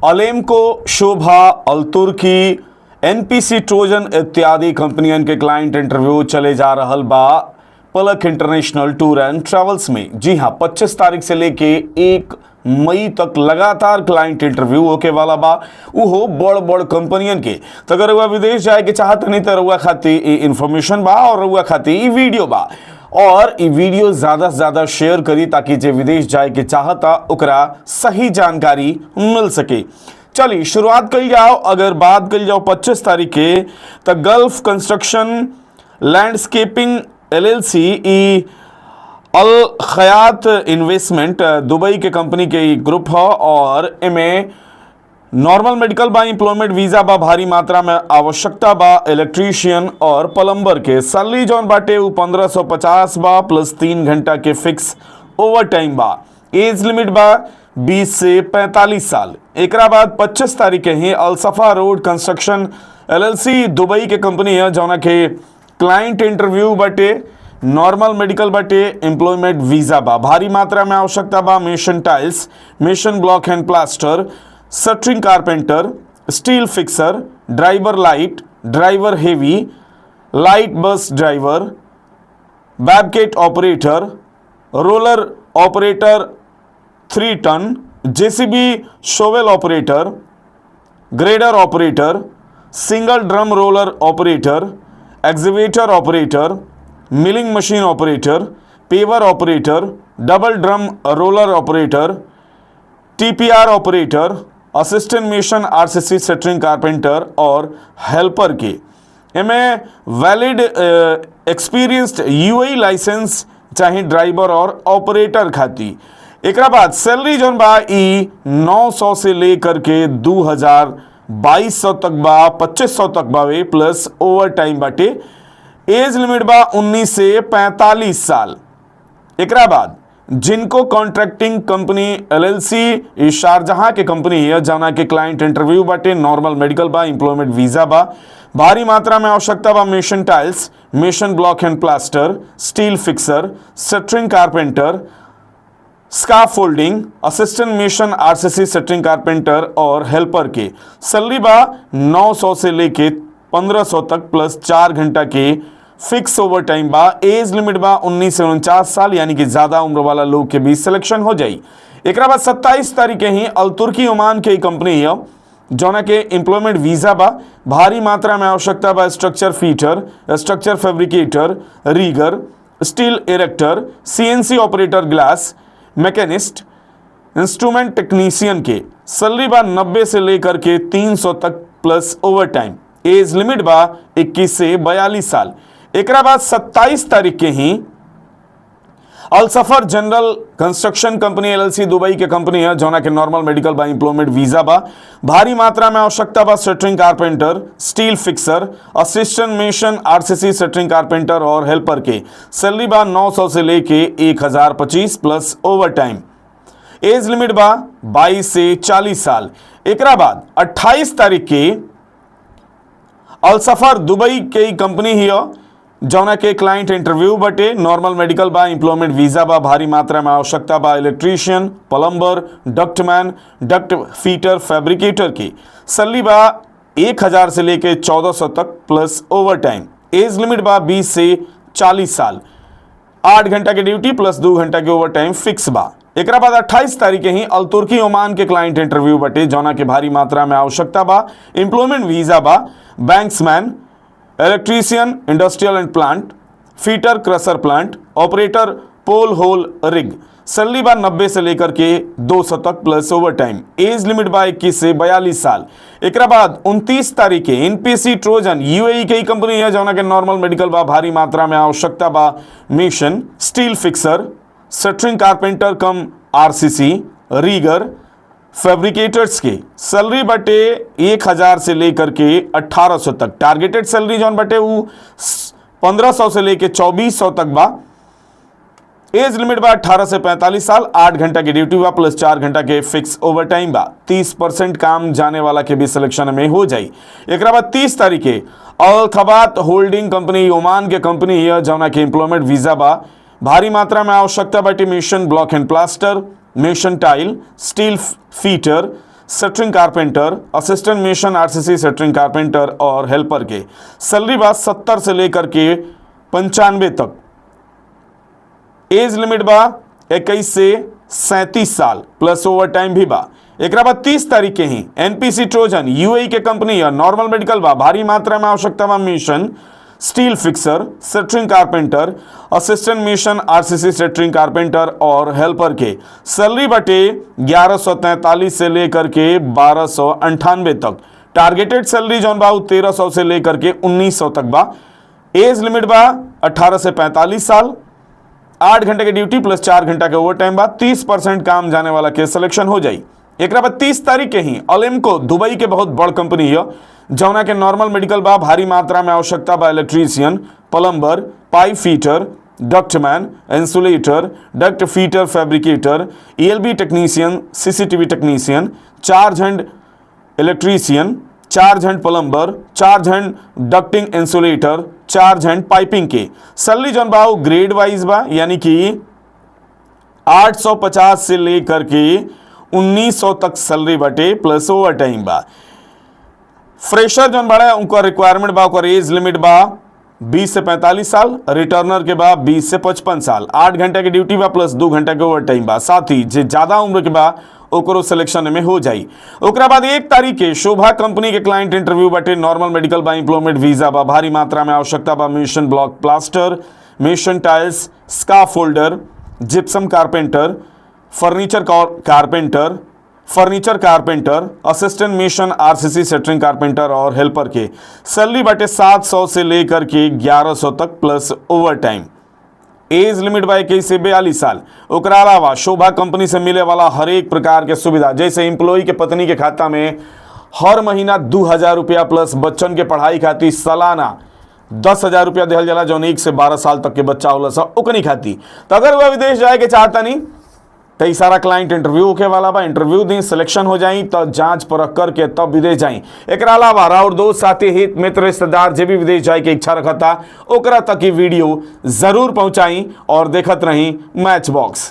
अलेम्को, शोभा, अल्तुर्की, NPC Trojan इत्यादि कंपनियन के क्लाइंट इंटरव्यू चले जा रहल बा पलक इंटरनेशनल टूर एंड ट्रेवल्स में। जी हां, 25 तारीख से लेके 1 मई तक लगातार क्लाइंट इंटरव्यू होके वाला बा, उहो बड़ बड़ कंपनियन के। तो अगर रउआ विदेश जाए के चाहत नहीं तो रउआ खातिर ई इंफॉर्मेशन बा और रउआ खातिर ई वीडियो बा, और ई वीडियो ज्यादा से ज्यादा शेयर करी ताकि जे विदेश जाए के चाहता ओकरा सही जानकारी मिल सके। चलिए शुरुआत कल जाओ। अगर बात कल जाओ 25 तारीख के, तो गल्फ कंस्ट्रक्शन लैंडस्केपिंग एलएलसी ई अल खयात इन्वेस्टमेंट दुबई के कंपनी के ग्रुप है और इमें नॉर्मल मेडिकल बा, एम्प्लॉयमेंट वीजा बा, भारी मात्रा में आवश्यकता बा इलेक्ट्रीशियन और प्लम्बर के। सैलरी जौन बाटे उ 1550 बा प्लस 3 घंटा के फिक्स ओवर टाइम बा। एज लिमिट बा 20 से 45 साल। एकरा बाद 25 तारीख के ही Al Safa road construction LLC Dubai के कंपनी है जौना के क्लाइंट इंटरव्यू बाटे, नॉर्मल मेडिकल बाटे, एम्प्लॉयमेंट वीजा बा, भारी मात्रा में आवश्यकता बा mason tiles, mason block and plaster, shuttering carpenter, steel fixer, driver light, driver heavy, light bus driver, bobcat operator, roller operator 3 ton, JCB shovel operator, grader operator, single drum roller operator, excavator operator, milling machine operator, paver operator, double drum roller operator, TPR operator, assistant mason RCC centering carpenter और helper के। इनमें valid experienced UAE licence चाहे driver और operator खाती। एकरा बाद salary जौन बा ई 900 से लेकर के 2200 तक बा, 2500 तक बावे प्लस ओवर टाइम बाटे। एज लिमिट बा 19 से 45 साल। एकरा बाद जिनको कॉन्ट्रैक्टिंग कंपनी एलएलसी शारजहां के कंपनी है जाना के क्लाइंट इंटरव्यू बाटे, नॉर्मल मेडिकल बा, एम्प्लॉयमेंट वीजा बा, भारी मात्रा में आवश्यकता बा mason tiles, mason block and plaster, steel fixer, shuttering carpenter, scaffolding, assistant mason RCC centering carpenter और हेल्पर के। सैलरी बा 900 से लेके 1500 तक प्लस 4 घंटा के फिक्स ओवर टाइम बा। एज लिमिट बा 19 से 49 साल, यानी कि ज्यादा उम्र वाला लोग के बीच सिलेक्शन हो जाई। एक बाद 27 तारीख के ही अल्तुर्की ओमान के कंपनी है जौना के एम्प्लॉयमेंट वीजा बा, भारी मात्रा में आवश्यकता बा structure fitter, structure fabricator, rigger, steel erector, CNC operator, glass machinist, instrument technician के। सैलरी बा 90 से लेकर के 300 तक plus over time. Age limit बा 21 से 42 साल। एकरा बाद 27 तारीख के ही Al Safar general construction company LLC Dubai के कंपनी है जौना के नॉर्मल मेडिकल बा, एम्प्लॉयमेंट वीजा बा, भारी मात्रा में आवश्यकता बा shuttering carpenter, steel fixer, assistant mason RCC centering carpenter और हेल्पर के। सैलरी बा 900 से लेके 1025 plus over time. Age limit बा 22 से 40 साल। एकरा बाद 28 तारीख के अलसफर दुबई के कंपनी ही जौना के क्लाइंट इंटरव्यू बटे, नॉर्मल मेडिकल बा, एम्प्लॉयमेंट वीजा बा, भारी मात्रा में आवश्यकता बा electrician, plumber, ductman, duct fitter, fabricator की। सैलरी बा 1000 से लेके 1400 तक plus over time. Age limit बा 20 से 40 साल। 8 घंटा की ड्यूटी प्लस 2 घंटा के ओवर टाइम फिक्स बा। एक बाद 28 तारीख ही अल्तुर्की ओमान के क्लाइंट इंटरव्यू बटे जौना के भारी मात्रा में आवश्यकता बा, एम्प्लॉयमेंट वीजा बा, banksman, electrician, industrial and plant, fitter, crusher plant, operator, pole hole rig. Salary बा 90 से लेकर के 200 तक plus over time. Age limit बा 21 से 42 साल। एक बाद 29 तारीख के एनपीसी ट्रोजन यूएई की कंपनी है जौना के नॉर्मल मेडिकल बा, भारी मात्रा में आवश्यकता बा मेसन, स्टील फिक्सर, शटरिंग कारपेंटर कम आरसीसी, रीगर, फैब्रिकेटर्स के। सैलरी बटे 1000 से लेकर के 1800 तक। टारगेटेड सैलरी जौन बटे वो 1500 से लेके 2400 तक बा। एज लिमिट बा 18 से 45 साल। 8 घंटा की ड्यूटी बा प्लस 4 घंटा के फिक्स ओवर टाइम बा। 30% काम जाने वाला के भी सिलेक्शन में हो जाई। एक बाद 30 तारीख के अल खबात होल्डिंग कंपनी ओमान के कंपनी है जौना के एम्प्लॉयमेंट वीजा बा, भारी मात्रा में आवश्यकता बाटे मेसन ब्लॉक एंड प्लास्टर, मेसन टाइल, स्टील फीटर, सेटरिंग carpenter, assistant mason RCC centering carpenter और हेल्पर के सैलरी बा 70 से लेकर के 95 तक। एज लिमिट बा 21 से 37 साल प्लस ओवर टाइम भी बा। एक बाद 30 तारीख के ही एनपीसी ट्रोजन यूएई के कंपनी या नॉर्मल मेडिकल बा, भारी मात्रा में आवश्यकता बा मिशन स्टील फिक्सर, सेटरिंग carpenter, assistant mason RCC centering carpenter और हेल्पर के सैलरी बटे 1143 से लेकर के 1298 तक। टारगेटेड सैलरी जौन बा 1300 से लेकर के 1900 तक बा। एज लिमिट बा 18 से 45 साल, 8 घंटे की ड्यूटी प्लस 4 घंटा के ओवर टाइम बा। 30% काम जाने वाला के सिलेक्शन हो जाई। एक बाद 30 तारीख के ही अलेमको दुबई के बहुत बड़ कंपनी है जौना के नॉर्मल मेडिकल बा, भारी मात्रा में आवश्यकता बा electrician, plumber, pipe fitter, ductman, insulator, duct fitter fabricator, ELV technician, CCTV technician, 4 hand electrician, 4 hand plumber, 4 hand ducting insulator, 4 hand piping के सैलरी जौन बा ग्रेड वाइज बा, यानी कि 850 से लेकर के 1900 तक सैलरी बटे प्लस ओवर टाइम बा। फ्रेशर जौन बड़ा उनका रिक्वायरमेंट बा, ओकर एज लिमिट बा 20 से 45 साल, रिटर्नर के बा 20 से 55 साल, 8 घंटे की ड्यूटी बा प्लस 2 घंटे के ओवर टाइम बा। साथ ही जे ज्यादा उम्र के बा ओकरो सिलेक्शन में हो जाई। ओकरा बाद 1 तारीख के शोभा कंपनी के क्लाइंट इंटरव्यू बटे नॉर्मल मेडिकल बा, एम्प्लॉयमेंट वीजा बा, भारी मात्रा में आवश्यकता बा mason block plaster, mason tiles, scaffolder, gypsum carpenter, furniture carpenter, assistant mason RCC centering carpenter और हेल्पर के सैलरी बटे 700 से लेकर के 1100 तक plus over time. Age limit बा 21 से 42 साल। ओकरा अलावा शोभा कंपनी से मिले वाला हर एक प्रकार के सुविधा, जैसे एम्प्लॉय के पत्नी के खाता में हर महीना 2000 रुपया प्लस बच्चन के पढ़ाई खातिर सालाना 10,000 रुपया दिहल जाला, जौन 1 से 12 साल तक के बच्चा होला सा ओकनी खाती। तो अगर वह विदेश जाए के चाहता नहीं तो ई सारा क्लाइंट इंटरव्यू होके वाला बा, इंटरव्यू दी, सिलेक्शन हो जाई तो जांच परख करके तब विदेश जाई। एक अलावा और दोस्त साथी हित मित्र रिश्तेदार जे भी विदेश जाए के इच्छा रखता ओकरा तक की वीडियो जरूर पहुंचाई और देखत रही मैच बॉक्स।